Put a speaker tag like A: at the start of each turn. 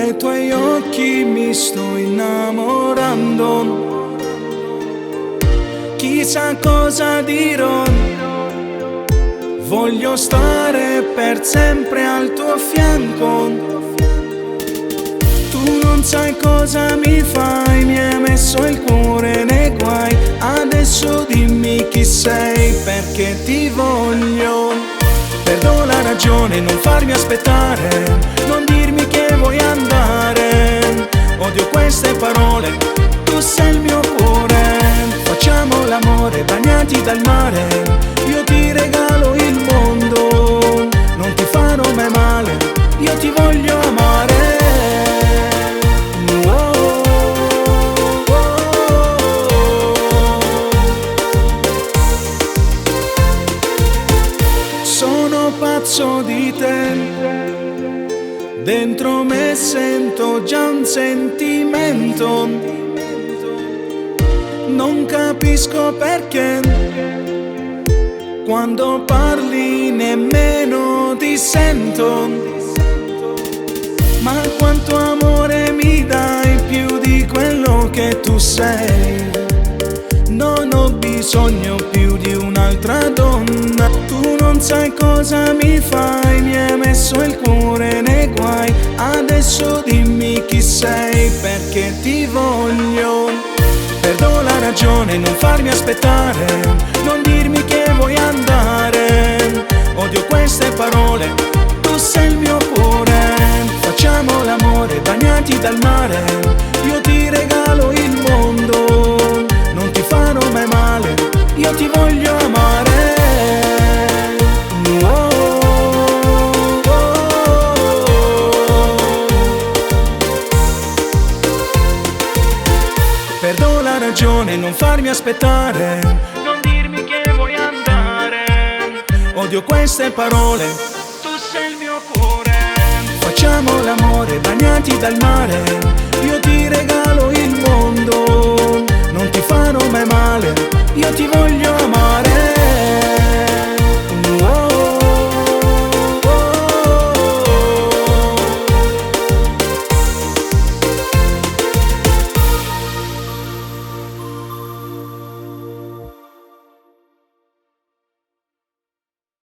A: Dai tuoi occhi mi sto innamorando, chissà cosa dirò. Voglio stare per sempre al tuo fianco. Tu non sai cosa mi fai, mi hai messo il cuore nei guai. Adesso dimmi chi sei, perché ti voglio. Perdo la ragione, non farmi aspettare, non dirmi che vuoi andare. Odio queste parole, tu sei il mio cuore. Facciamo l'amore bagnati dal mare, io ti regalo il mondo. Non ti farò mai male, io ti voglio amare. Sono pazzo di te, dentro me sento già un sentimento. Non capisco perché, quando parli nemmeno ti sento. Ma quanto amore mi dai, più di quello che tu sei. Non ho bisogno più di un'altra donna. Tu non sai cosa mi fai, mi hai messo il cuore nei guai. Adesso dimmi chi sei, perché ti voglio. Perdo la ragione, non farmi aspettare, non dirmi che vuoi andare. Odio queste parole, tu sei il mio cuore. Facciamo l'amore bagnati dal mare, io ti regalo il mondo. Non ti farò mai male, io ti voglio amare. Perdo la ragione, non farmi aspettare, non dirmi che vuoi andare. Odio queste parole, tu sei il mio cuore. Facciamo l'amore bagnati dal mare, io ti regalo il mondo. Non ti farò mai male, io ti voglio amare.